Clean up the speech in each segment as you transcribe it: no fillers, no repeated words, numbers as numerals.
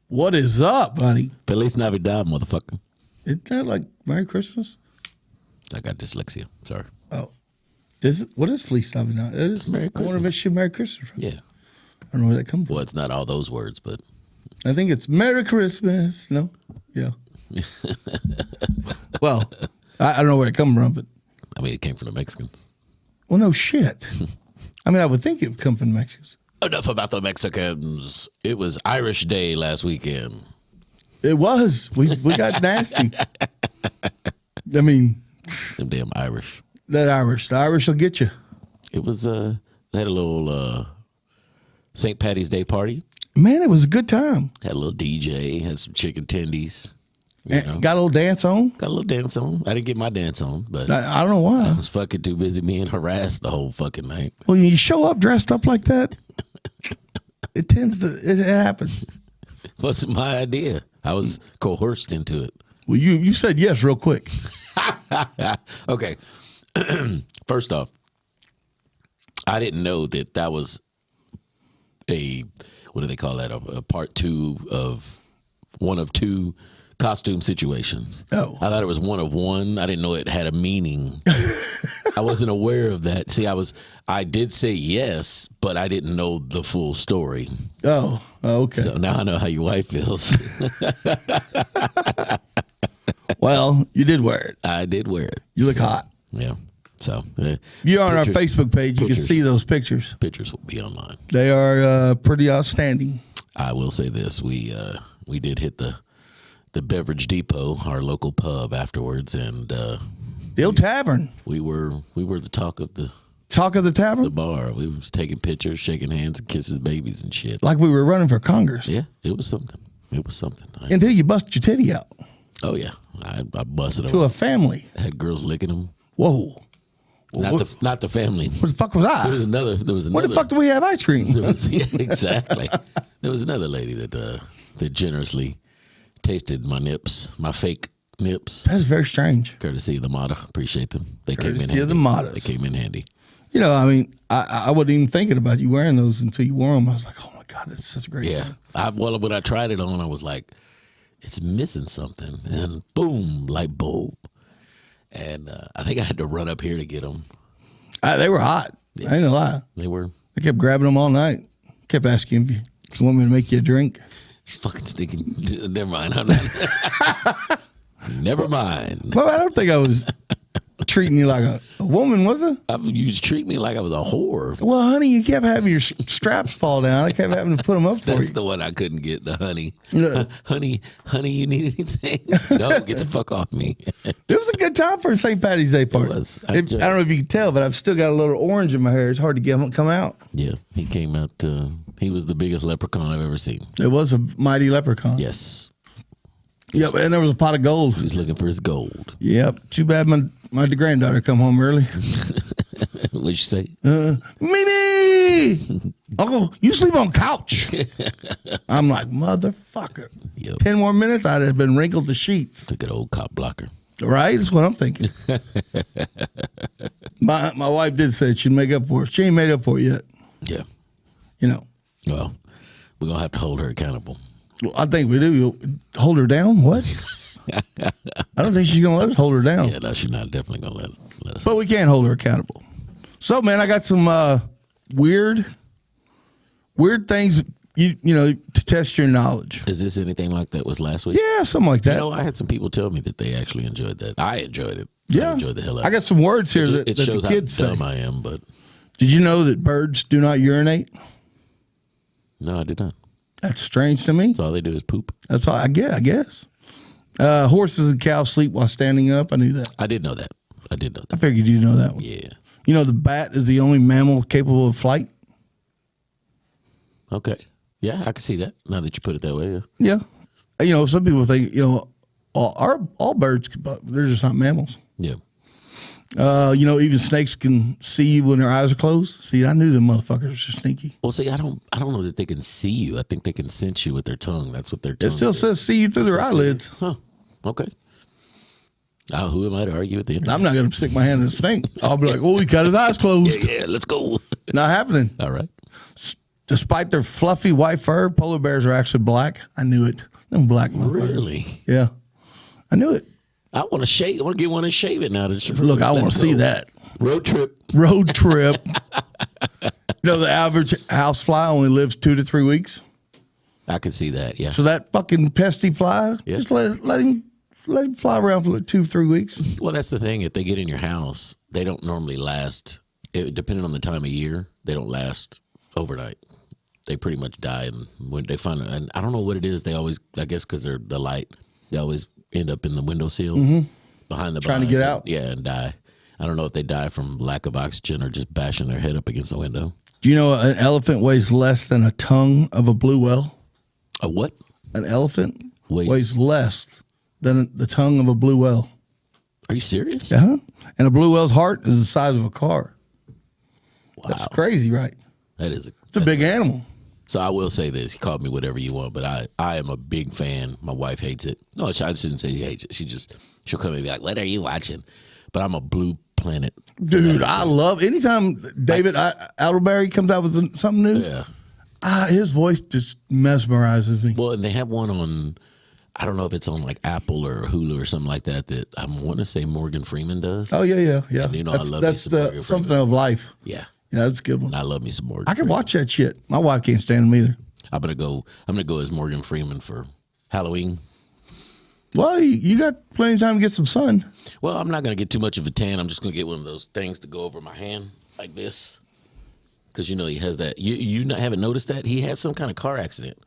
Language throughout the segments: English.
What is up, buddy? Feliz Navidad, motherfucker. Isn't that like Merry Christmas? I got dyslexia. Sorry. Oh. What is Fleece Navidad? It is Merry Christmas. I want to wish you Merry Christmas. Yeah. I don't know where that comes from. Well, it's not all those words, but. I think it's Merry Christmas. No? Yeah. Well, I don't know where it comes from, but. I mean, it came from the Mexicans. Well, no shit. I mean, I would think it would come from the Mexicans. Enough about the Mexicans. It was Irish Day last weekend. It was. We got nasty. I mean. Them damn Irish. The Irish will get you. It was, they had a little St. Patty's Day party. Man, it was a good time. Had a little DJ, had some chicken tendies. Got a little dance on? Got a little dance on. I didn't get my dance on, but I don't know why. I was fucking too busy being harassed the whole fucking night. Well, you show up dressed up like that, it happens. Wasn't my idea. I was coerced into it. Well, you said yes real quick. Okay. First off, I didn't know that was what do they call that? A part two of one of two costume situations. Oh. I thought it was one of one. I didn't know it had a meaning. I wasn't aware of that. See, I did say yes, but I didn't know the full story. Oh, okay. So now I know how your wife feels. Well, you did wear it. I did wear it. You look hot. Yeah. So you're on our Facebook page. You can see those pictures. Pictures will be online. They are pretty outstanding. I will say this: we did hit the Beverage Depot, our local pub, afterwards, and the old tavern. We were the talk of the tavern. The bar. We was taking pictures, shaking hands, and kisses babies and shit. Like we were running for Congress. Yeah, it was something. It was something. Until you busted your titty out. Oh yeah, I busted to a family. I had girls licking them. Whoa. Not the family. What the fuck was I? There was another. Where the fuck do we have ice cream? Yeah, exactly. There was another lady that generously tasted my nips, my fake nips. That's very strange. Courtesy of the Mata. Appreciate them. They came in handy. Courtesy of the Matas. They came in handy. You know, I mean, I wasn't even thinking about you wearing those until you wore them. I was like, oh my God, that's such a great Yeah. Well, when I tried it on, I was like, it's missing something. And boom, light bulb. And I think I had to run up here to get them. They were hot. Yeah. I ain't gonna lie. They were. I kept grabbing them all night. Kept asking if you want me to make you a drink. Fucking stinking. Never mind. Never mind. Well, I don't think I was treating you like a woman, was it? You was treating me like I was a whore. Well, honey, you kept having your straps fall down. I kept having to put them up for you. That's the one I couldn't get, the honey. No. Honey, you need anything? No, get the fuck off me. It was a good time for a St. Patty's Day party. It was. I don't know if you can tell, but I've still got a little orange in my hair. It's hard to get them to come out. Yeah, he came out. He was the biggest leprechaun I've ever seen. It was a mighty leprechaun. Yes. Yep, and there was a pot of gold. He was looking for his gold. Yep. Too bad my granddaughter come home early. What'd she say? Mimi! Uncle, you sleep on couch. I'm like, motherfucker. Yep. 10 more minutes, I'd have been wrinkled to sheets. Took an old cop blocker. Right? That's what I'm thinking. My wife did say she'd make up for it. She ain't made up for it yet. Yeah. You know. Well, we're going to have to hold her accountable. Well, I think we do. You'll hold her down? What? I don't think she's going to let us hold her down. Yeah, no, she's not definitely going to let us. But we can't hold her accountable. So, man, I got some weird things, you know, to test your knowledge. Is this anything like that was last week? Yeah, something like that. You know, I had some people tell me that they actually enjoyed that. I enjoyed it. Yeah. I enjoyed the hell out of it. I got some words here that shows the kids how say. dumb I am, but. Did you know that birds do not urinate? No, I did not. That's strange to me. That's all they do is poop. That's all I guess. Horses and cows sleep while standing up. I knew that. I did know that. I figured you'd know that one. Yeah. You know, the bat is the only mammal capable of flight. Okay. Yeah, I can see that now that you put it that way. Yeah. You know, some people think, you know, all birds, but they're just not mammals. Yeah. You know, even snakes can see you when their eyes are closed. See, I knew them motherfuckers were sneaky. Well, see, I don't know that they can see you. I think they can sense you with their tongue. That's what their tongue It still is. says see you through their eyelids. Huh. Okay. Who am I to argue with the internet? I'm not going to stick my hand in the snake. I'll be like, oh, he got his eyes closed. Yeah, let's go. Not happening. All right. Despite their fluffy white fur, polar bears are actually black. I knew it. Them black motherfuckers. Really? Yeah. I knew it. I want to shave. I want to get one and shave it now. Look, I want to see that. Road trip. Road trip. The average housefly only lives 2 to 3 weeks. I can see that, yeah. So that fucking pesky fly, just let him fly around for like 2 or 3 weeks. Well, that's the thing. If they get in your house, they don't normally last. Depending on the time of year, they don't last overnight. They pretty much die, and when they find, and I don't know what it is. They always, I guess, because they're the light, they always end up in the windowsill behind the Trying to get out. Yeah, and die. I don't know if they die from lack of oxygen or just bashing their head up against the window. Do you know an elephant weighs less than a tongue of a blue whale? A what? An elephant weighs less than the tongue of a blue whale. Are you serious? Uh-huh. And a blue whale's heart is the size of a car. Wow. That's crazy, right? That is. It's a big animal. So I will say this. You call me whatever you want, but I am a big fan. My wife hates it. No, I shouldn't say she hates it. She'll come and be like, what are you watching? But I'm a Blue Planet. Dude, I love anytime David Attenborough comes out with something new. Yeah. His voice just mesmerizes me. Well, and they have one on, I don't know if it's on like Apple or Hulu or something like that I want to say Morgan Freeman does. Oh, yeah. And, I love that's me some Morgan something Freeman. of life. Yeah. Yeah, that's a good one. And I love me some Morgan I can Freeman. watch that shit. My wife can't stand him either. I'm gonna go as Morgan Freeman for Halloween. Well, you got plenty of time to get some sun. Well, I'm not gonna get too much of a tan. I'm just gonna get one of those things to go over my hand like this, because he has that. You haven't noticed that he had some kind of car accident.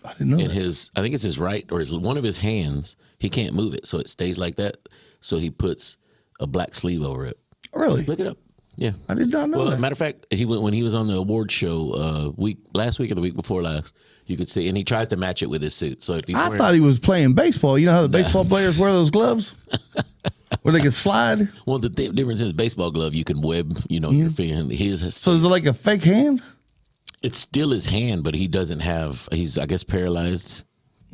I didn't know And that. I think it's his right or one of his hands. He can't move it, so it stays like that. So he puts a black sleeve over it. Really? Look it up. Yeah, I did not know well, that. matter of fact, when he was on the award show last week or the week before last, you could see, and he tries to match it with his suit. So if he's I thought he was playing baseball. You know how the baseball players wear those gloves? Where they can slide? well, the difference is baseball glove you can web, your finger. So is it like a fake hand? It's still his hand, but he doesn't have. He's I guess paralyzed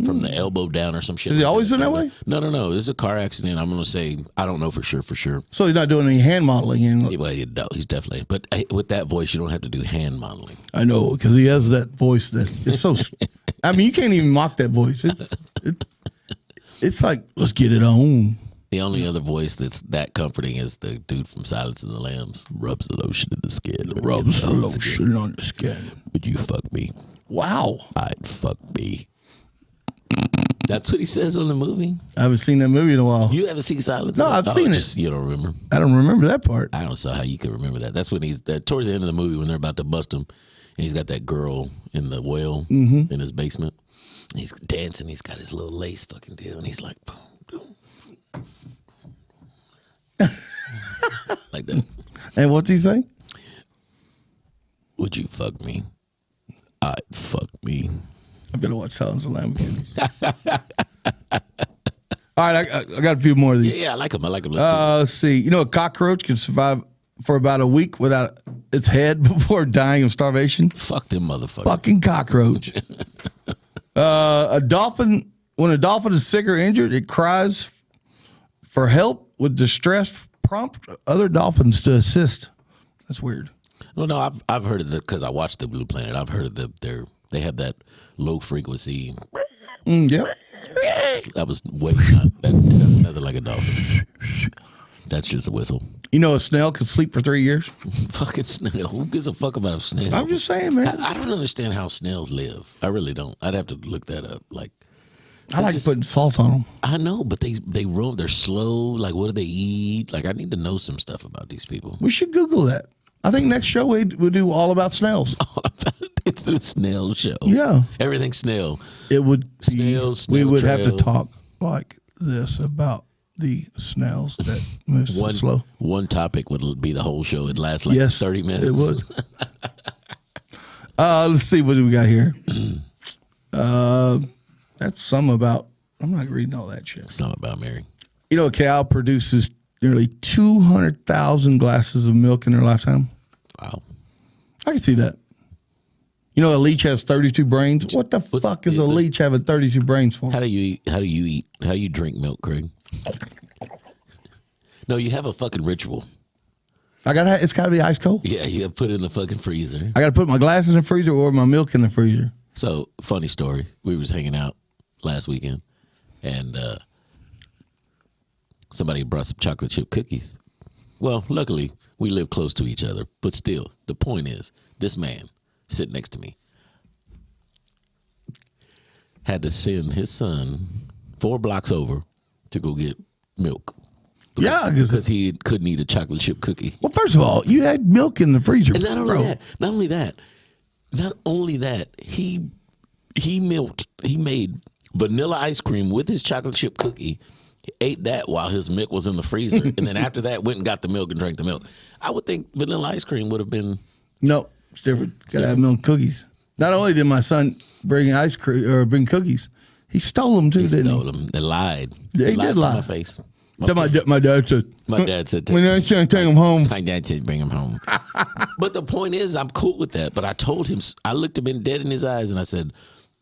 from the elbow down or some shit. Has he always been that way? No. This is a car accident. I'm gonna say I don't know for sure. So he's not doing any hand modeling. Well, he's definitely. But with that voice, you don't have to do hand modeling. I know, because he has that voice that is so. I mean, you can't even mock that voice. It's like, let's get it on. The only other voice that's that comforting is the dude from Silence of the Lambs. Rubs the lotion in the skin. Rubs the lotion on the skin. Would you fuck me? Wow. I'd fuck me. That's what he says on the movie. I haven't seen that movie in a while. You haven't seen Silence? No, I've seen it. You don't remember? I don't remember that part. I don't know how you can remember that. That's when he's towards the end of the movie when they're about to bust him, and he's got that girl in the well in his basement. And he's dancing. He's got his little lace fucking deal, and he's like, boom, boom. Like that. And what's he say? Would you fuck me? I'd fuck me. I'm gonna watch Silence of the Lambs again. All right, I got a few more of these. Yeah, I like him. Let's do this. Let's see. A cockroach can survive for about a week without its head before dying of starvation. Fuck them motherfuckers. Fucking cockroach. A dolphin. When a dolphin is sick or injured, it cries for help with distress. Prompt other dolphins to assist. That's weird. Well, no, I've heard of it because I watched the Blue Planet. I've heard of they have that low frequency. Yeah. That was way not. That sounded nothing like a dolphin. That's just a whistle. A snail can sleep for 3 years. Fucking snail. Who gives a fuck about a snail? I'm just saying, man. I don't understand how snails live. I really don't. I'd have to look that up. Like, I like putting salt on them. I know, but they roam. They're slow. Like, what do they eat? Like, I need to know some stuff about these people. We should Google that. I think next show we'll do all about snails. It's the snail show. Yeah. Everything snail. It would be, Snails, we snail would have to trail. talk like this about the snails that move so slow. One topic would be the whole show. It'd last like Yes, 30 minutes. it would. Let's see, what do we got here? That's some about, I'm not reading all that shit. It's not about Mary. A cow produces nearly 200,000 glasses of milk in their lifetime. Wow. I can see that. A leech has 32 brains. What the fuck is a leech having 32 brains for? How do you eat? How do you eat? How do you drink milk, Craig? No, you have a fucking ritual. It's got to be ice cold. Yeah, you got to put it in the fucking freezer. I got to put my glasses in the freezer or my milk in the freezer. So, funny story. We was hanging out last weekend, and somebody brought some chocolate chip cookies. Well, luckily, we live close to each other. But still, the point is, this man sitting next to me had to send his son 4 blocks over to go get milk. Because he couldn't eat a chocolate chip cookie. Well, first of all, you had milk in the freezer. And not only that, he made vanilla ice cream with his chocolate chip cookie. He ate that while his milk was in the freezer, and then after that, went and got the milk and drank the milk. I would think vanilla ice cream would have been. No, it's different. Got to have milk cookies. Not only did my son bring ice cream or bring cookies, he stole them too. He stole them. They lied. Yeah, they lied did to lie. my face. So my dad said. My dad said. When I said take him home. My dad said bring him home. But the point is, I'm cool with that. But I told him, I looked him dead in his eyes, and I said,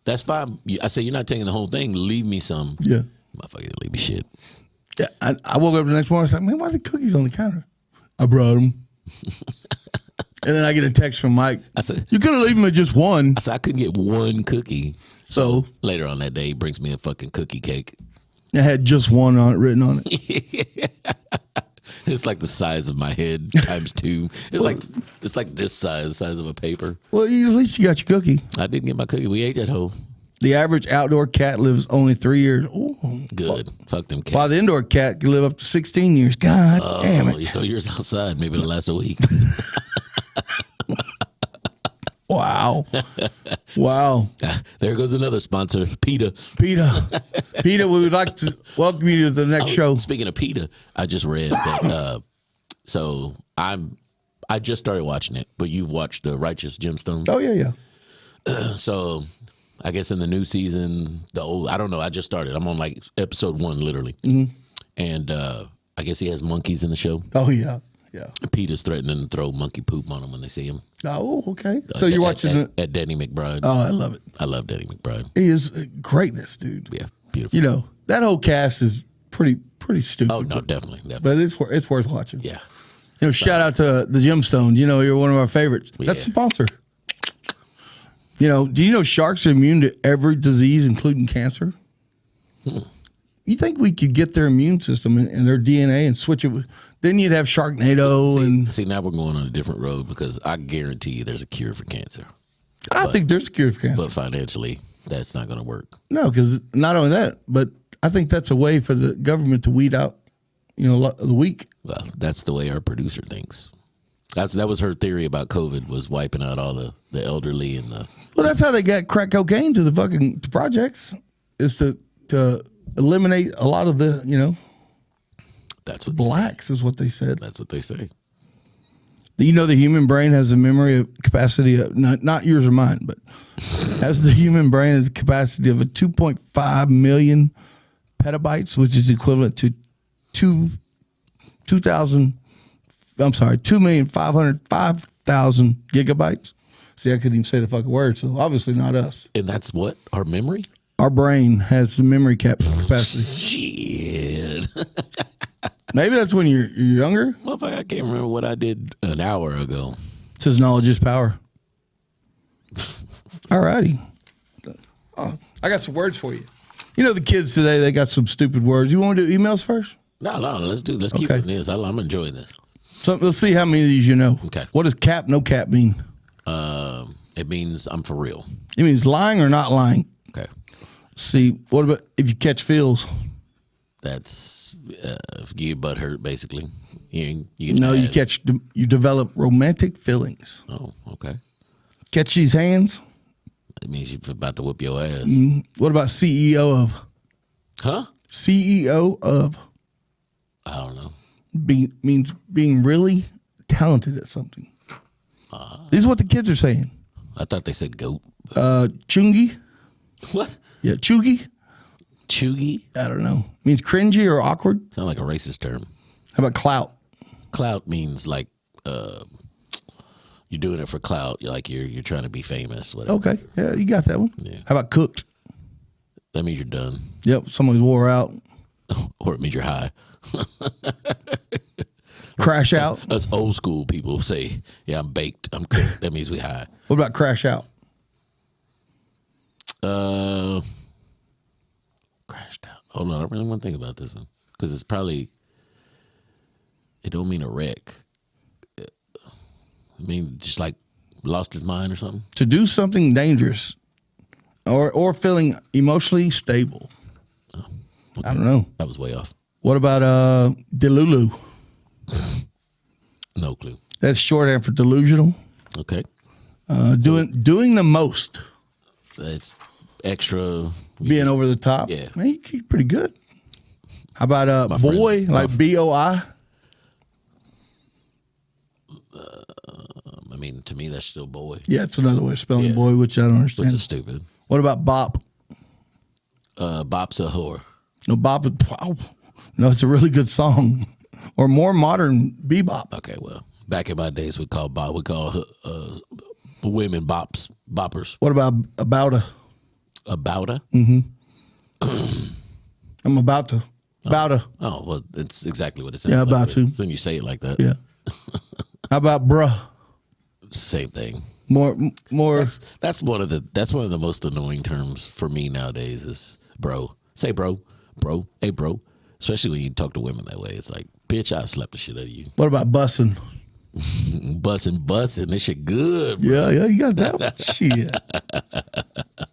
"That's fine." I said, "You're not taking the whole thing. Leave me some." Yeah. Motherfucker didn't leave me shit. Yeah. I woke up the next morning. I was like, man, why are the cookies on the counter? I brought them. And then I get a text from Mike. I said, "You could have left me just one." I said, "I couldn't get one cookie." So later on that day, he brings me a fucking cookie cake. It had just one on it, written on it. It's like the size of my head times 2. It's like this size of a paper. Well, at least you got your cookie. I didn't get my cookie. We ate that whole. The average outdoor cat lives only 3 years. Ooh. Good. Fuck them cats. While the indoor cat can live up to 16 years. God damn it. You throw yours outside. Maybe it'll last a week. Wow. Wow. There goes another sponsor, PETA. PETA, we would like to welcome you to the next show. Speaking of PETA, I just read that. So I just started watching it, but you've watched The Righteous Gemstones. Oh, yeah. So I guess in the new season, I don't know. I just started. I'm on like episode 1, literally. Mm-hmm. And I guess he has monkeys in the show. Oh, yeah. Yeah. PETA's threatening to throw monkey poop on him when they see him. Oh, okay. So you're watching at Danny McBride. Oh, I love it. I love Danny McBride. He is greatness, dude. Yeah, beautiful. You know, that whole cast is pretty stupid. Oh no, definitely. But it's worth watching. Yeah. You know, shout out to the Gemstones. You know, you're one of our favorites. Yeah. That's the sponsor. You know, do you know sharks are immune to every disease, including cancer? You think we could get their immune system and their DNA and switch it? Then you'd have Sharknado. See, now we're going on a different road because I guarantee you there's a cure for cancer. I think there's a cure for cancer. But financially, that's not going to work. No, because not only that, but I think that's a way for the government to weed out, you know, the weak. Well, that's the way our producer thinks. That was her theory about COVID, was wiping out all the elderly and the. Well, that's how they got crack cocaine to the fucking projects, is to eliminate a lot of the, you know. That's what blacks is what they said. That's what they say. You know, the human brain has a memory capacity of not yours or mine, but has the human brain has a capacity of a 2.5 million petabytes, which is equivalent to 2,505,000 gigabytes. See, I couldn't even say the fucking word, so obviously not us. And that's what? Our memory? Our brain has the memory capacity. Shit. Maybe that's when you're younger. Motherfucker, I can't remember what I did an hour ago. It says knowledge is power. All righty. I got some words for you. You know the kids today, they got some stupid words. You want to do emails first? No, let's keep doing this. I'm enjoying this. So let's see how many of these you know. Okay. What does cap, no cap mean? It means I'm for real. It means lying or not lying. Okay. See, what about if you catch feels? That's if you get butt hurt, basically. You develop romantic feelings. Oh, okay. Catch these hands? It means you're about to whip your ass. What about CEO of? Huh? CEO of? I don't know. Means being really talented at something. This is what the kids are saying. I thought they said goat. Chungy? What? Yeah, chuggy? Chuggy? I don't know. Means cringy or awkward. Sound like a racist term. How about clout? Clout means like you're doing it for clout. You're trying to be famous. Whatever. Okay, yeah, you got that one. Yeah. How about cooked? That means you're done. Yep, somebody's wore out. Or it means you're high. Crash out. Us old school people say, "Yeah, I'm baked. I'm cooked." That means we high. What about crash out? Crashed out. Hold on, I really want to think about this one because it's probably. It don't mean a wreck. I mean, just like lost his mind or something. To do something dangerous, or feeling emotionally stable. Oh, okay. I don't know. That was way off. What about delulu? No clue. That's shorthand for delusional. Okay. Doing the most. That's extra. Being over the top. Yeah. Man, he's pretty good. How about My boy, friends- like BOI? I mean, to me, that's still boy. Yeah, it's another way of spelling Yeah. boy, which I don't Which understand. is stupid. What about bop? Bop's a whore. No, bop. Wow. No, it's a really good song. Or more modern bebop. Okay, well, back in my days, we call women boppers. What about a? About a? I'm about to. About a. Oh, well, it's exactly what it sounds Yeah, like. about to. It's when you say it like that. Yeah. How about bruh? Same thing. More. That's one of the most annoying terms for me nowadays is bro. Say bro. Hey bro. Especially when you talk to women that way. It's like, bitch, I slapped the shit out of you. What about bussin'? Bussin'. This shit good, bro. Yeah, you got that one. Shit.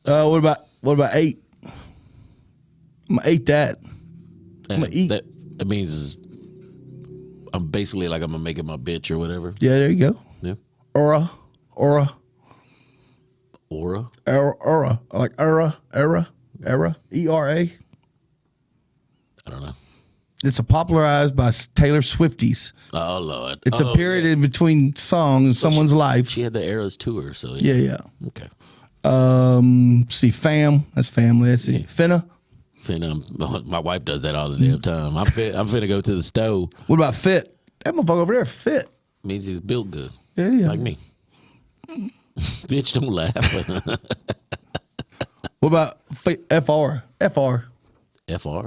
What about eight? I'm gonna eat that. I'm gonna eat. That means I'm basically like I'm gonna make it my bitch or whatever. Yeah, there you go. Yeah. Aura. Like era. ERA. I don't know. It's a popularized by Taylor Swifties. Oh Lord. It's a period in between songs in someone's life. She had the Eras tour, so Yeah. Okay. See, fam. That's family. That's it. Finna. My wife does that all the damn time. I'm finna go to the stove. What about fit? That motherfucker over there fit. Means he's built good. Yeah. Like me. Bitch, don't laugh. What about FR? FR?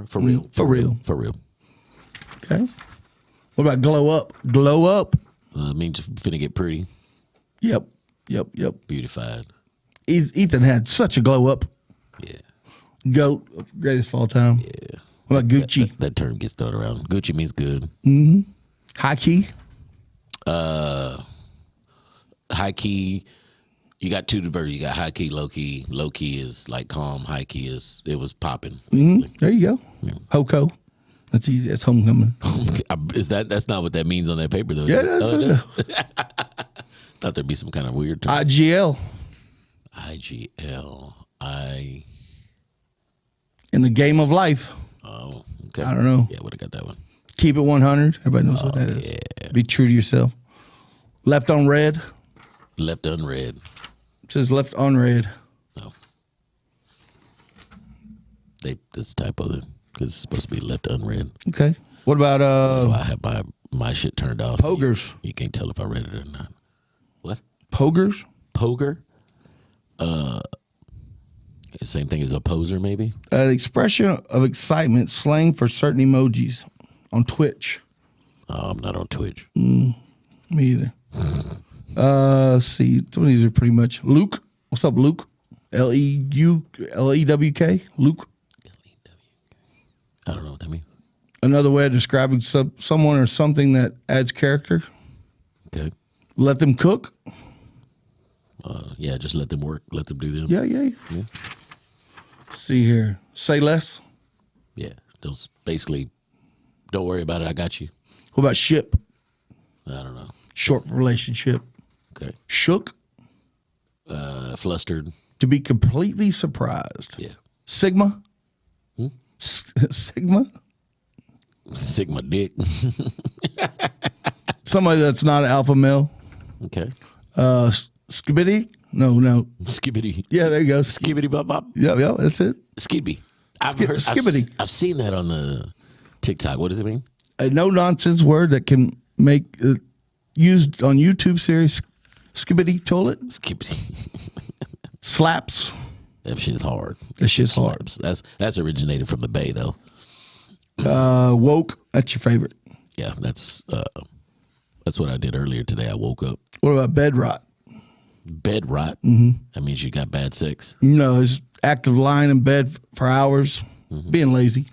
For real. For real. For real. Okay. What about glow up? Glow up. Means finna get pretty. Yep. Beautified. Ethan had such a glow up. Yeah. GOAT, greatest of all time. Yeah. What about Gucci? That term gets thrown around. Gucci means good. High key. High key, you got two versions. You got high key, low key. Low key is like calm. High key is it was popping. There you go. Hoko. That's easy. That's homecoming. Is that's not what that means on that paper though? Yeah, that's Oh, what it it is? is. Thought there'd be some kind of weird term. IGL. IGL. In the game of life. Oh, okay. I don't know. Yeah, would have got that one. Keep it 100. Everybody knows what that is. Yeah. Be true to yourself. Left on red. Left unread. It says left on red. No. This typo then, because it's supposed to be left unread. Okay. What about So I have my shit turned off. pogers? You can't tell if I read it or not. What? Pogers? Poger? Same thing as a poser, maybe? An expression of excitement, slang for certain emojis on Twitch. Oh, I'm not on Twitch. Me either. Let's see. Some of these are pretty much Luke. What's up, Luke? Lewk. Luke. I don't know what that means. Another way of describing someone or something that adds character. Okay. Let them cook. Yeah, just let them work. Let them do them. Yeah. See here. Say less. Yeah. Those basically, don't worry about it. I got you. What about ship? I don't know. Short for relationship. Okay. Shook. Flustered. To be completely surprised. Yeah. Sigma. Sigma. Sigma dick. Somebody that's not an alpha male. Okay. Skibidi. No. Skibbity. Yeah, there you go. Skibbity bop bop. Yeah, that's it. Skibby. Skibbity. I've seen that on the TikTok. What does it mean? A no nonsense word that can make used on YouTube series. Skibidi toilet. Skibbity. Slaps. That shit's hard. That shit's hard. Slaps. That's originated from the Bay though. Woke. That's your favorite. Yeah, that's That's what I did earlier today. I woke up. What about bed rot? Bed rot? Mm-hmm. That means you got bad sex? No, it's active lying in bed for hours, being lazy.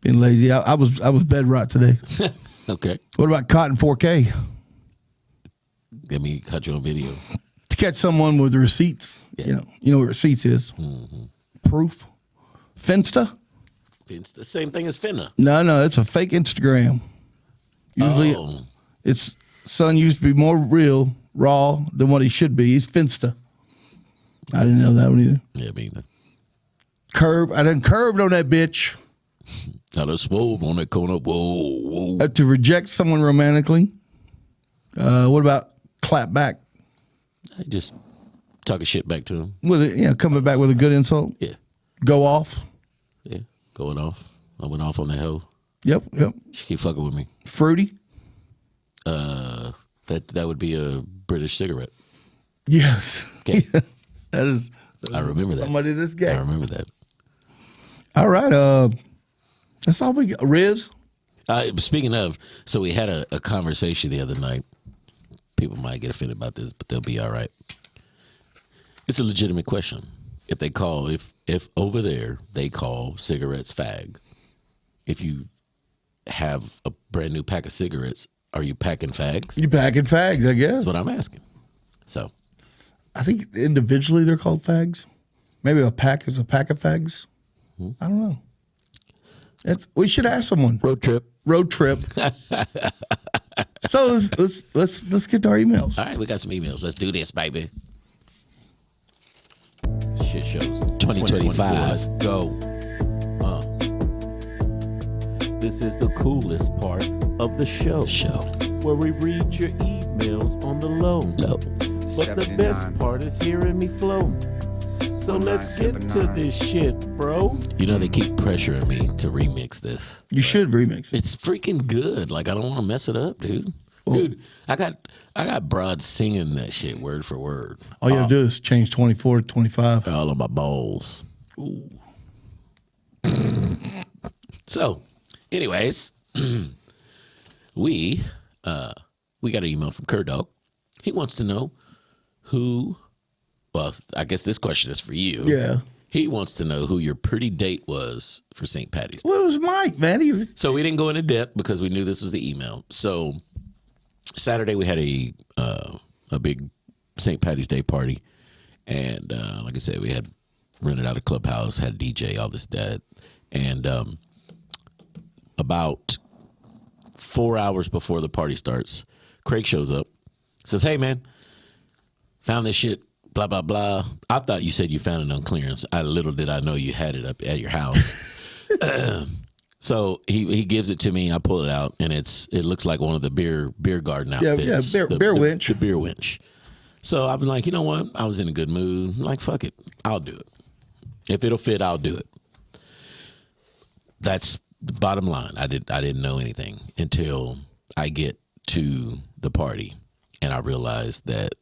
Being lazy. I was bed rot today. Okay. What about caught in 4K? Let me cut you on video. To catch someone with receipts. Yeah. You know what receipts is. Proof. Finsta? It's the same thing as finna. No, it's a fake Instagram. Usually it's son used to be more real, raw than what he should be. He's Finsta. I didn't know that one either. Yeah, me either. Curve. I done curved on that bitch. I done swole on that corner. Whoa. To reject someone romantically. What about clap back? I just talking shit back to him. With it, coming back with a good insult. Yeah. Go off. Yeah. Going off. I went off on that hoe. Yep. She keep fucking with me. Fruity. That would be a British cigarette. Yes. Okay. that is. I remember that. Somebody this gay. I remember that. All right. That's all we got. Riz. Speaking of, so we had a conversation the other night. People might get offended about this, but they'll be all right. It's a legitimate question. If they call, if over there they call cigarettes fag, if you have a brand new pack of cigarettes, are you packing fags? You packing fags, I guess. That's what I'm asking. So, I think individually they're called fags. Maybe a pack is a pack of fags. I don't know. We should ask someone. road trip. So let's get to our emails. All right, we got some emails. Let's do this, baby. Shit shows 2025. Let's go. This is the coolest part of the show, where we read your emails on the low. But the best part is hearing me flow. So let's get to this shit, bro. You know, they keep pressuring me to remix this. You should remix it. It's freaking good. Like, I don't want to mess it up, dude. Dude, I got broads singing that shit word for word. All you have to do is change 24 to 25. All on my balls. Ooh. So, anyways, we got an email from Kurdog. He wants to know who. Well, I guess this question is for you. Yeah. He wants to know who your pretty date was for St. Patty's Day. Well, it was Mike, man. So we didn't go into depth because we knew this was the email. So Saturday we had a big St. Patty's Day party, and like I said, we had rented out a clubhouse, had a DJ, all this, that, and about 4 hours before the party starts, Craig shows up, says, "Hey, man, found this shit." Blah, blah, blah. I thought you said you found it on clearance. Little did I know you had it up at your house. So he gives it to me. I pull it out, and it looks like one of the beer garden outfits. Yeah, beer winch. The beer winch. So I've been like, you know what? I was in a good mood. I'm like, fuck it. I'll do it. If it'll fit, I'll do it. That's the bottom line. I didn't know anything until I get to the party, and I realized that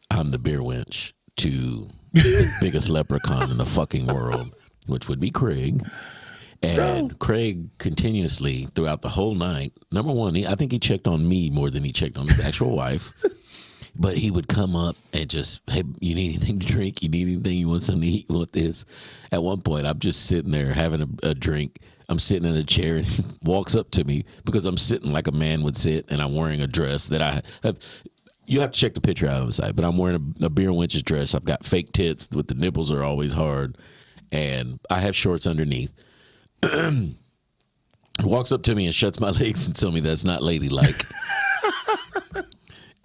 I'm the beer winch to the biggest leprechaun in the fucking world, which would be Craig. And Craig continuously throughout the whole night, number one, I think he checked on me more than he checked on his actual wife. But he would come up and just, hey, you need anything to drink? You need anything? You want something to eat? You want this? At one point, I'm just sitting there having a drink. I'm sitting in a chair, and he walks up to me because I'm sitting like a man would sit, and I'm wearing a dress that I have. You have to check the picture out on the side, but I'm wearing a beer winch's dress. I've got fake tits with the nipples are always hard, and I have shorts underneath. He walks up to me and shuts my legs and tells me that's not ladylike.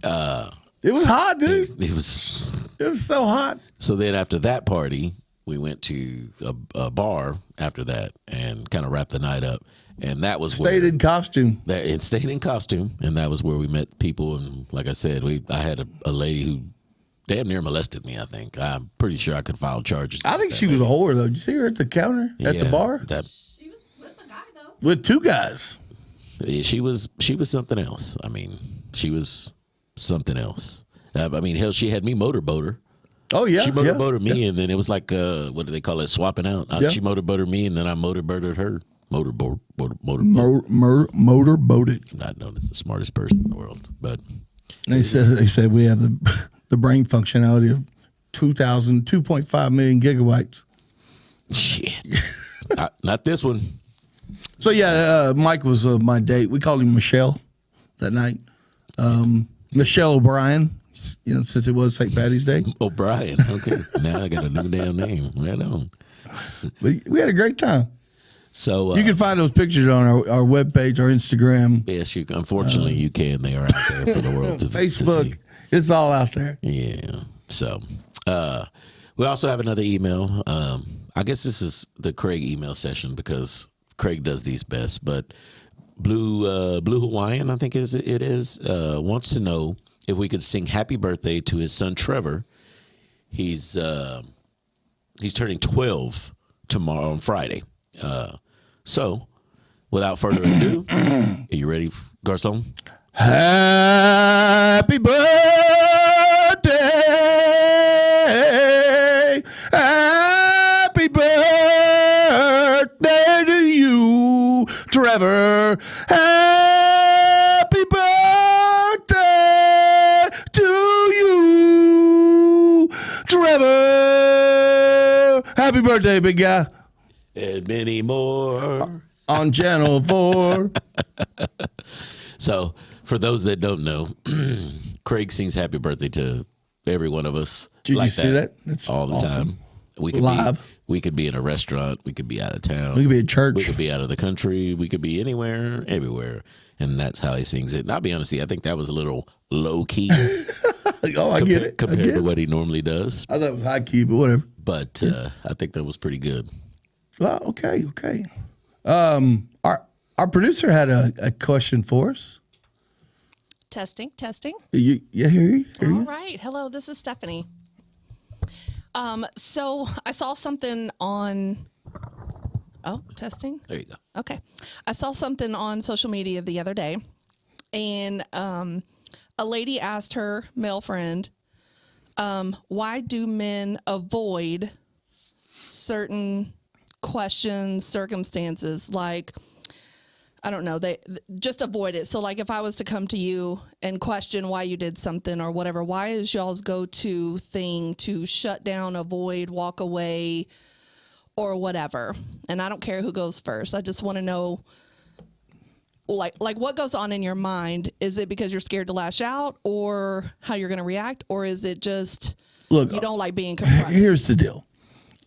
It was hot, dude. It was so hot. So then after that party, we went to a bar after that and kind of wrapped the night up. And that was stayed in costume. It stayed in costume, and that was where we met people. And like I said, I had a lady who damn near molested me. I think I'm pretty sure I could file charges. I think she was a whore though. Did you see her at the counter at the bar? She was with a guy though. With two guys. She was something else. I mean, she was something else. I mean, hell, she had me motorboat her. Oh yeah, she motorboated me, and then it was like what do they call it? Swapping out. She motorboated me, and then I motorboated her. Motorboated. I'm not known as the smartest person in the world, but They said we have the brain functionality of 2.5 million gigabytes. shit, not this one. So yeah, Mike was my date. We called him Michelle that night. Michelle O'Brien, since it was St. Patty's Day. O'Brien. Okay, now I got a new damn name. Right on. We had a great time. So You can find those pictures on our webpage, our Instagram, yes, unfortunately you can. They are out there for the world to Facebook. to see. It's all out there. Yeah. So we also have another email. I guess this is the Craig email session because Craig does these best. But Blue Hawaiian, I think it is, wants to know if we could sing "Happy Birthday" to his son Trevor. He's turning 12 tomorrow on Friday. So, without further ado, are you ready, Garcon? Happy birthday. Happy birthday to you, Trevor. Happy birthday to you, Trevor. Happy birthday, big guy. And many more. On Channel 4. So, for those that don't know, Craig sings "Happy Birthday" to every one of us. Did like you see that? That's all the awesome. time. We could Live. we could be in a restaurant. We could be out of town. We could be at church. We could be out of the country. We could be anywhere, everywhere, and that's how he sings it. And I'll be honest, with you, I think that was a little low key Oh, I get it. compared to what he normally does. I thought it was high key, but whatever. But I think that was pretty good. Well, okay. Our producer had a question for us. Testing, testing. Yeah, hear All you. right. Hello, this is Stephanie. So I saw something on. Oh, testing. There you go. Okay. I saw something on social media the other day, and a lady asked her male friend, why do men avoid certain questions, circumstances, like, I don't know, they just avoid it. So like if I was to come to you and question why you did something or whatever, why is y'all's go-to thing to shut down, avoid, walk away, or whatever? And I don't care who goes first. I just want to know like what goes on in your mind. Is it because you're scared to lash out or how you're going to react? Or is it just Look, you don't like being confronted? here's the deal.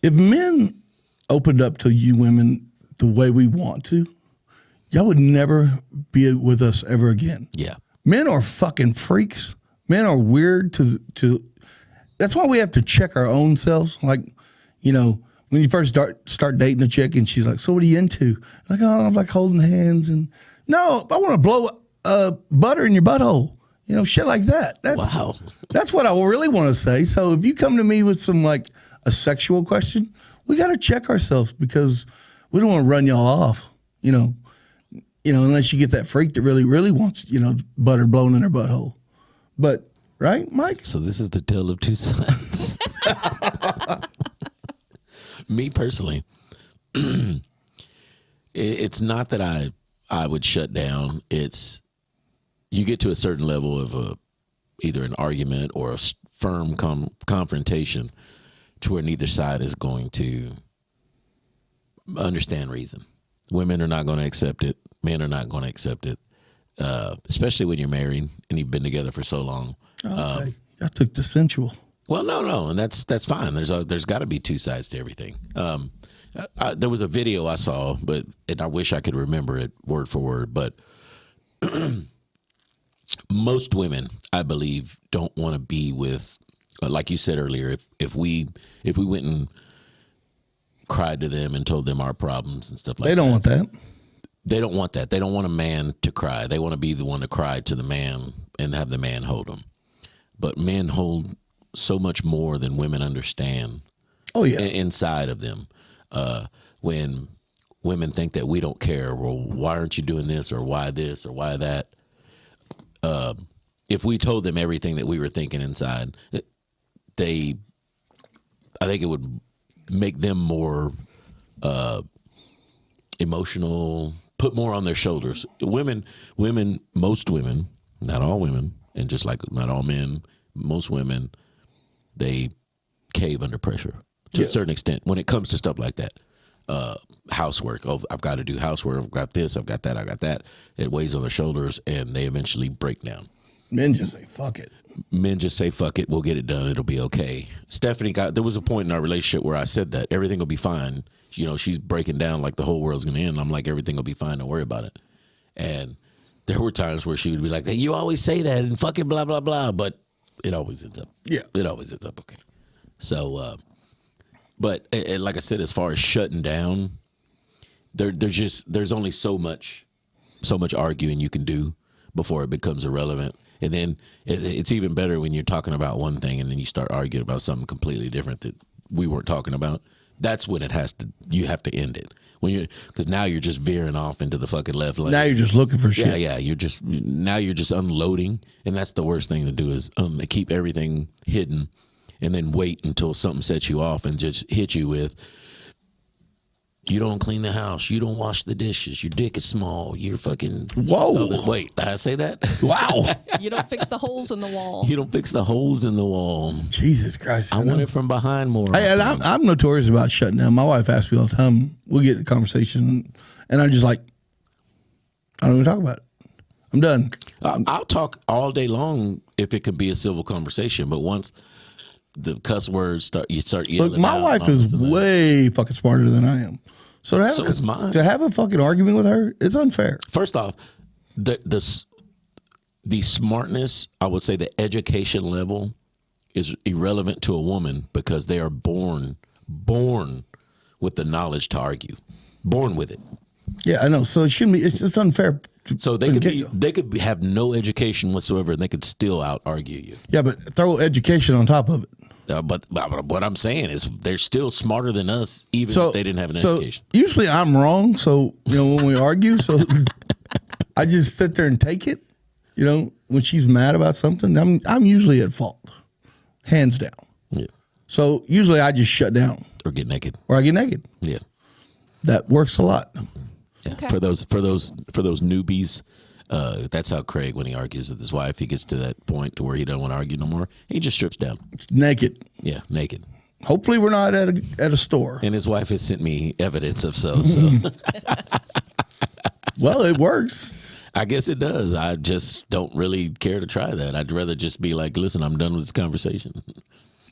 If men opened up to you women the way we want to, y'all would never be with us ever again. Yeah. Men are fucking freaks. Men are weird to that's why we have to check our own selves. Like, when you first start dating a chick and she's like, so what are you into? Like, oh, I like holding hands and no, I want to blow butter in your butthole. Shit like that. Wow. That's what I really want to say. So if you come to me with some like a sexual question, we got to check ourselves because we don't want to run y'all off, unless you get that freak that really, really wants, butter blown in her butthole. But, right, Mike? So this is the tale of two sides. Me personally, it's not that I would shut down. It's you get to a certain level of either an argument or a firm confrontation to where neither side is going to understand reason. Women are not going to accept it. Men are not going to accept it, especially when you're married and you've been together for so long. Okay. I took the sensual. Well, no, and that's fine. There's got to be two sides to everything. There was a video I saw, and I wish I could remember it word for word, but most women, I believe, don't want to be with, like you said earlier, if we went and cried to them and told them our problems and stuff like that. They don't want that. They don't want that. They don't want a man to cry. They want to be the one to cry to the man and have the man hold them. But men hold so much more than women understand. Oh, yeah. Inside of them. When women think that we don't care, well, why aren't you doing this or why that? If we told them everything that we were thinking inside, I think it would make them more emotional, put more on their shoulders. Most women, not all women, and just like not all men, most women, they cave under pressure to a certain extent when it comes to stuff like that. Housework. Oh, I've got to do housework. I've got this. I've got that. I got that. It weighs on their shoulders, and they eventually break down. Men just say, fuck it. Men just say, fuck it. We'll get it done. It'll be okay. Stephanie there was a point in our relationship where I said that everything will be fine. You know, she's breaking down like the whole world's going to end. I'm like, everything will be fine. Don't worry about it. And there were times where she would be like, hey, you always say that and fucking blah, blah, blah. But it always ends up. Yeah. It always ends up okay. So, but like I said, as far as shutting down, there's only so much arguing you can do before it becomes irrelevant. And then it's even better when you're talking about one thing and then you start arguing about something completely different that we weren't talking about. That's when you have to end it. Because now you're just veering off into the fucking left lane. Now you're just looking for shit. Yeah. You're just unloading. And that's the worst thing to do is keep everything hidden and then wait until something sets you off and just hit you with, you don't clean the house. You don't wash the dishes. Your dick is small. You're fucking. Whoa. Wait, did I say that? Wow. You don't fix the holes in the wall. You don't fix the holes in the wall. Jesus Christ. I want it from behind more. Hey, and I'm notorious about shutting down. My wife asks me all the time. We'll get in a conversation, and I'm just like, I don't even talk about it. I'm done. I'll talk all day long if it can be a civil conversation, but once the cuss words you start yelling. Look, my wife is way fucking smarter than I am. So is mine. To have a fucking argument with her, it's unfair. First off, the smartness, I would say the education level is irrelevant to a woman because they are born with the knowledge to argue, born with it. Yeah, I know. So it shouldn't be. It's unfair. So they could have no education whatsoever, and they could still out argue you. Yeah, but throw education on top of it. But what I'm saying is they're still smarter than us, even if they didn't have an education. Usually I'm wrong. So, when we argue, so I just sit there and take it. When she's mad about something, I'm usually at fault, hands down. Yeah. So usually I just shut down. Or get naked. Or I get naked. Yeah. That works a lot. Yeah. Okay. For those newbies, that's how Craig, when he argues with his wife, he gets to that point to where he doesn't want to argue no more. He just strips down. It's naked. Yeah, naked. Hopefully we're not at a store. And his wife has sent me evidence of so. Well, it works. I guess it does. I just don't really care to try that. I'd rather just be like, listen, I'm done with this conversation.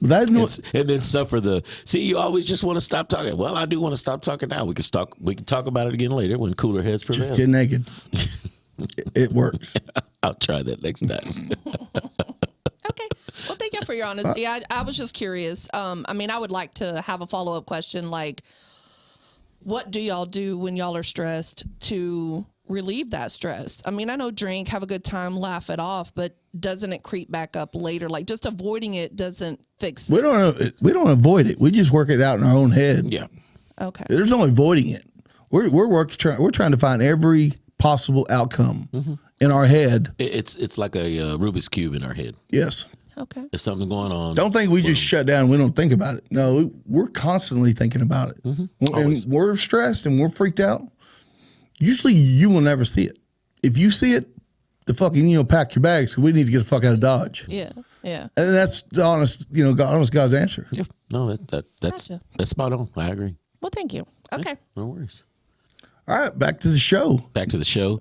And then suffer you always just want to stop talking. Well, I do want to stop talking now. We can talk about it again later when cooler heads prevail. Just get naked. It works. I'll try that next time. Okay. Well, thank you for your honesty. I was just curious. I would like to have a follow-up question like, what do y'all do when y'all are stressed to relieve that stress? I know drink, have a good time, laugh it off, but doesn't it creep back up later? Like just avoiding it doesn't fix it. We don't avoid it. We just work it out in our own head. Yeah. Okay. There's no avoiding it. We're trying to find every possible outcome in our head. It's like a Rubik's Cube in our head. Yes. Okay. If something's going on. Don't think we just shut down and we don't think about it. No, we're constantly thinking about it. And we're stressed and we're freaked out. Usually you will never see it. If you see it, the fucking, pack your bags because we need to get the fuck out of Dodge. Yeah. Yeah. And that's the honest God's answer. Yeah. No, that's spot on. I agree. Well, thank you. Okay. No worries. All right, back to the show. Back to the show.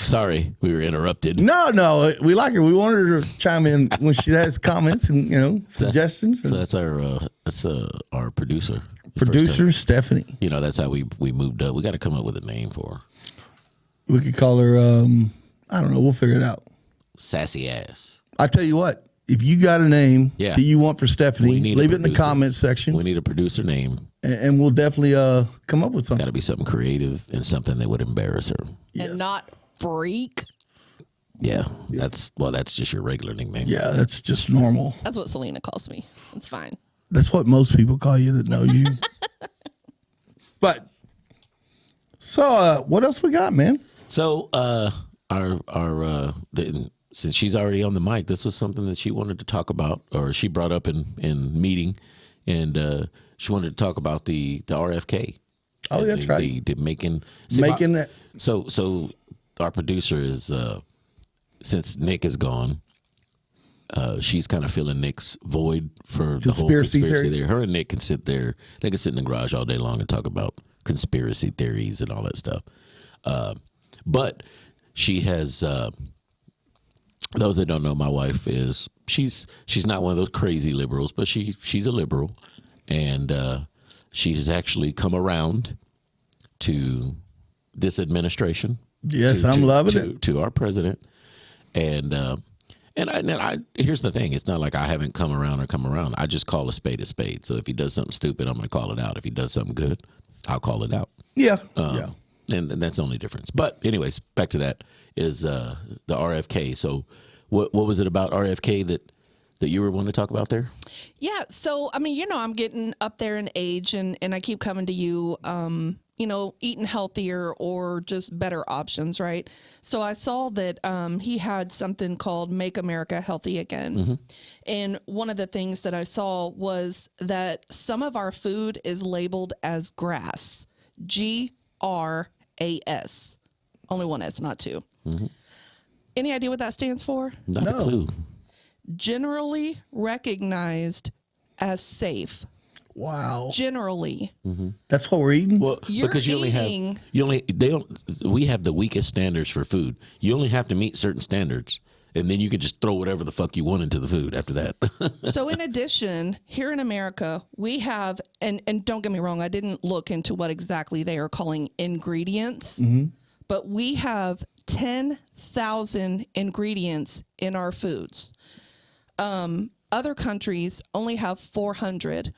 Sorry, we were interrupted. No, we like her. We want her to chime in when she has comments and suggestions. So that's our producer. Producer Stephanie. That's how we moved up. We got to come up with a name for her. We could call her. I don't know. We'll figure it out. Sassy ass. I tell you what. If you got a name that you want for Stephanie, leave it in the comments section. We need a producer name. And we'll definitely come up with something. Got to be something creative and something that would embarrass her. Yes. And not freak. Yeah, that's just your regular nickname. Yeah, that's just normal. That's what Selena calls me. It's fine. That's what most people call you that know you. But so what else we got, man? So since she's already on the mic, this was something that she wanted to talk about, or she brought up in meeting, and she wanted to talk about the RFK. Oh, that's right. The making Making it. So our producer is since Nick is gone, she's kind of filling Nick's void for the whole Conspiracy conspiracy theory. theory. Her and Nick can sit there. They can sit in the garage all day long and talk about conspiracy theories and all that stuff. But she has. Those that don't know, my wife is she's not one of those crazy liberals, but she's a liberal, and she has actually come around to this administration. Yes, I'm loving it. To our president, and I here's the thing: it's not like I haven't come around. I just call a spade a spade. So if he does something stupid, I'm going to call it out. If he does something good, I'll call it out. Yeah. And that's the only difference. But anyways, back to that is the RFK. So what was it about RFK that you were wanting to talk about there? Yeah. So, I mean, I'm getting up there in age and I keep coming to you, eating healthier or just better options, right? So I saw that he had something called Make America Healthy Again. Mm-hmm. And one of the things that I saw was that some of our food is labeled as GRAS, GRAS. Only one S, not two. Mm-hmm. Any idea what that stands for? Not a clue. Generally recognized as safe. Wow. Generally. Mm-hmm. That's what we're eating? Well, because we have the weakest standards for food. You only have to meet certain standards, and then you can just throw whatever the fuck you want into the food after that. So in addition, here in America, we have, and don't get me wrong, I didn't look into what exactly they are calling ingredients, but we have 10,000 ingredients in our foods. Other countries only have 400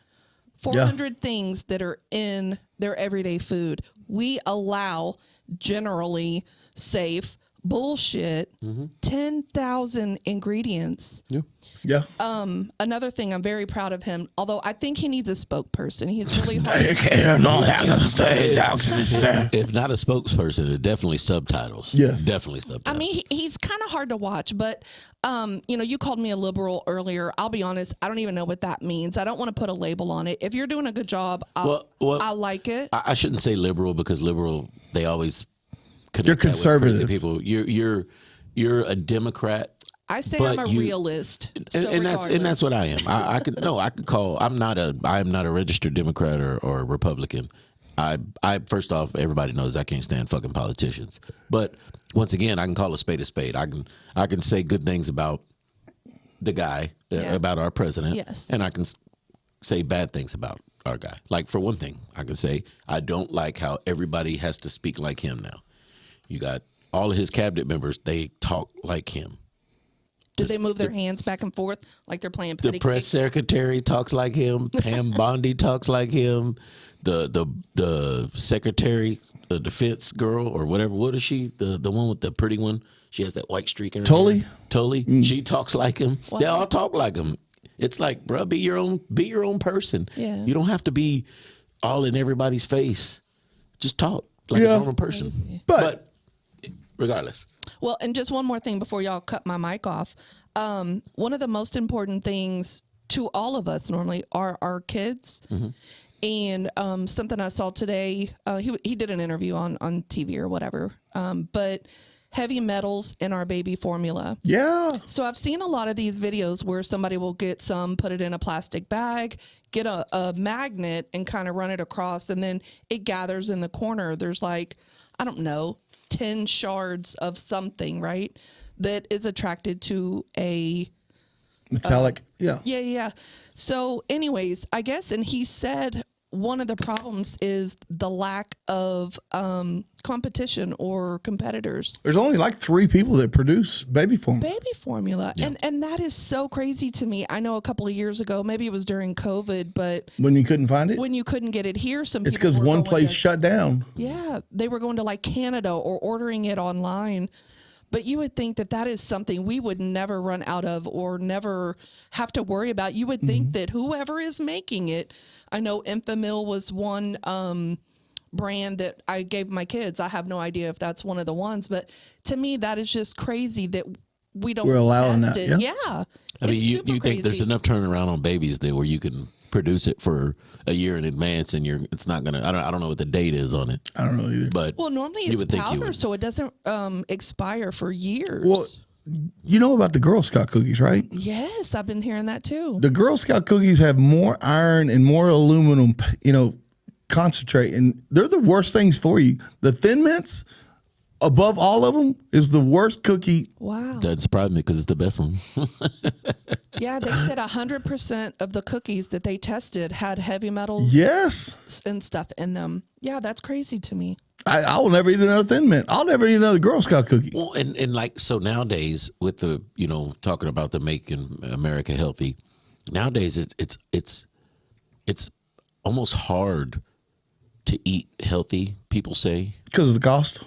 things that are in their everyday food. We allow generally safe bullshit, 10,000 ingredients. Yeah. Yeah. Another thing, I'm very proud of him, although I think he needs a spokesperson. He's really hard. If not a spokesperson, it's definitely subtitles. Yes. Definitely subtitles. I mean, he's kind of hard to watch, but, you called me a liberal earlier. I'll be honest, I don't even know what that means. I don't want to put a label on it. If you're doing a good job, I like it. I shouldn't say liberal because liberal, they always They're conservative people. You're a Democrat. I say I'm a realist, and that's what I am. I could call. I am not a registered Democrat or Republican. I first off, everybody knows I can't stand fucking politicians. But once again, I can call a spade a spade. I can say good things about the guy, about our president, yes, and I can say bad things about our guy. Like for one thing, I can say I don't like how everybody has to speak like him now. You got all of his cabinet members; they talk like him. Do they move their hands back and forth like they're playing petty The press secretary talks like him. Pam Bondi talks like him. The secretary, the defense girl or whatever. What is she? The one with the pretty one. She has that white streak in her hair. Tully. She talks like him. Wow. They all talk like him. It's like, bro, be your own person. Yeah. You don't have to be all in everybody's face. Just talk like a normal person. Crazy. But regardless. Well, and just one more thing before y'all cut my mic off. One of the most important things to all of us normally are our kids. Mm-hmm. And something I saw today, he did an interview on TV or whatever, but heavy metals in our baby formula. Yeah. So I've seen a lot of these videos where somebody will get some, put it in a plastic bag, get a magnet and kind of run it across, and then it gathers in the corner. There's like, I don't know, 10 shards of something, right, that is attracted to a metallic. Yeah. So anyways, I guess, and he said one of the problems is the lack of competition or competitors. There's only like 3 people that produce baby formula. Yeah. And that is so crazy to me. I know a couple of years ago, maybe it was during COVID, but when you couldn't find it, when you couldn't get it here, it's because one place shut down. Yeah, they were going to like Canada or ordering it online. But you would think that is something we would never run out of or never have to worry about. You would think that whoever is making it, I know Enfamil was one brand that I gave my kids. I have no idea if that's one of the ones, but to me, that is just crazy that we're allowing test that. it. Yeah. I mean, you think there's enough turnaround on babies there where you can produce it for a year in advance, and it's not gonna. I don't know what the date is on it. I don't know either. But Well, normally you it's would think you powder, would. so it doesn't expire for years. Well, you know about the Girl Scout cookies, right? Yes, I've been hearing that too. The Girl Scout cookies have more iron and more aluminum, concentrate, and they're the worst things for you. The Thin Mints, above all of them, is the worst cookie. Wow. Doesn't surprise me because it's the best one. Yeah, they said 100% of the cookies that they tested had heavy metals Yes. and stuff in them. Yeah, that's crazy to me. I will never eat another Thin Mint. I'll never eat another Girl Scout cookie. Well, and like so nowadays with the talking about the making America healthy, nowadays it's almost hard to eat healthy. People say Because of the cost.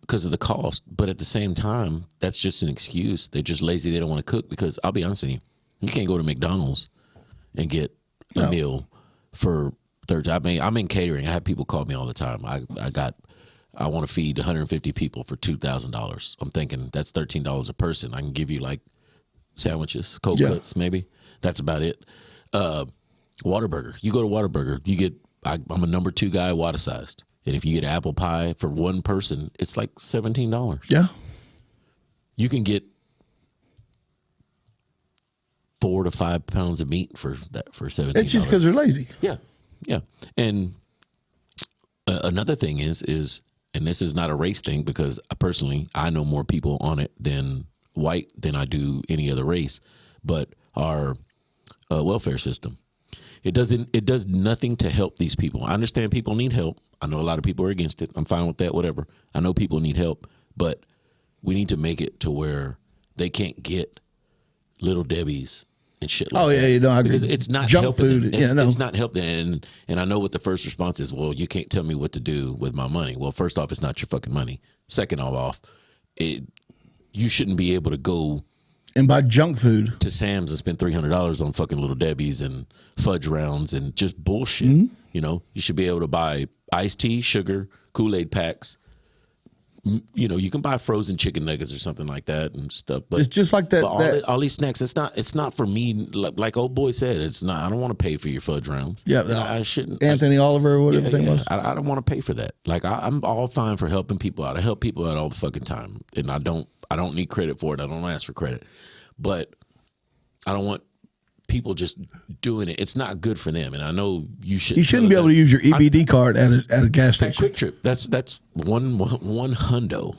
because of the cost, but at the same time, that's just an excuse. They're just lazy. They don't want to cook because I'll be honest with you, you can't go to McDonald's and get a meal for 30. I mean, I'm in catering. I have people call me all the time. I want to feed 150 people for $2,000. I'm thinking that's $13 a person. I can give you like sandwiches, cold cuts, maybe. That's about it. Whataburger. You go to Whataburger, you get. I'm a number 2 guy, water sized, and if you get apple pie for one person, it's like $17. Yeah. You can get 4 to 5 pounds of meat for $17. It's just because they're lazy. Yeah, yeah. And another thing is, and this is not a race thing because personally, I know more people on it than white than I do any other race, but our welfare system, it does nothing to help these people. I understand people need help. I know a lot of people are against it. I'm fine with that, whatever. I know people need help, but we need to make it to where they can't get Little Debbie's and shit like that. I agree. Because it's not junk helping food. them. No. It's not helping. And I know what the first response is. Well, you can't tell me what to do with my money. Well, first off, it's not your fucking money. Second off, you shouldn't be able to go And buy junk food. to Sam's and spend $300 on fucking Little Debbie's and fudge rounds and just bullshit. Mm-hmm. You should be able to buy iced tea, sugar, Kool-Aid packs. You can buy frozen chicken nuggets or something like that and stuff. But It's just like that. but all these snacks, it's not for me. Like old boy said, it's not. I don't want to pay for your fudge rounds. Yeah, I shouldn't. Anthony Oliver or whatever his name was. I don't want to pay for that. Like I'm all fine for helping people out. I help people out all the fucking time, and I don't need credit for it. I don't ask for credit, but I don't want people just doing it. It's not good for them, and I know you should. You shouldn't be able to use your EBD card at a gas At station. Quick Trip, that's one hundo.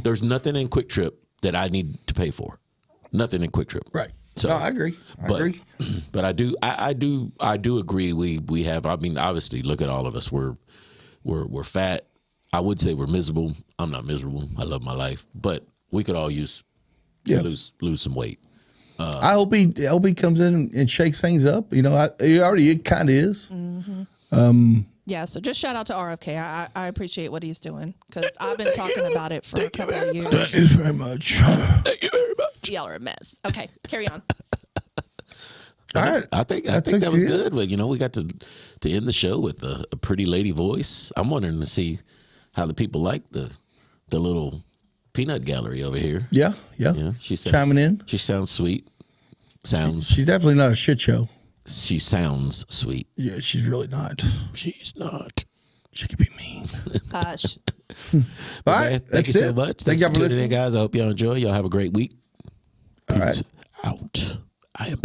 There's nothing in Quick Trip that I need to pay for. Nothing in Quick Trip. Right. So No, I agree. I agree. But I do agree. We have. I mean, obviously, look at all of us. We're fat. I would say we're miserable. I'm not miserable. I love my life, but we could all use lose some weight. I hope he comes in and shakes things up. He already kind of is. Yeah, so just shout out to RFK. I appreciate what he's doing because I've been talking about it for a couple of years. Thank you very much. Thank you very much. Y'all are a mess. Okay, carry on. All right. I think that was good. But we got to end the show with a pretty lady voice. I'm wondering to see how the people like the little peanut gallery over here. Yeah. She sounds, chiming in. She sounds sweet. She's definitely not a shit show. She sounds sweet. Yeah, she's really not. She's not. She could be mean. Hush. All right. Man, thank you that's so it. much. Thank Thanks y'all for for tuning in, listening. guys. I hope y'all enjoy. Y'all have a great week. All right. Peace out.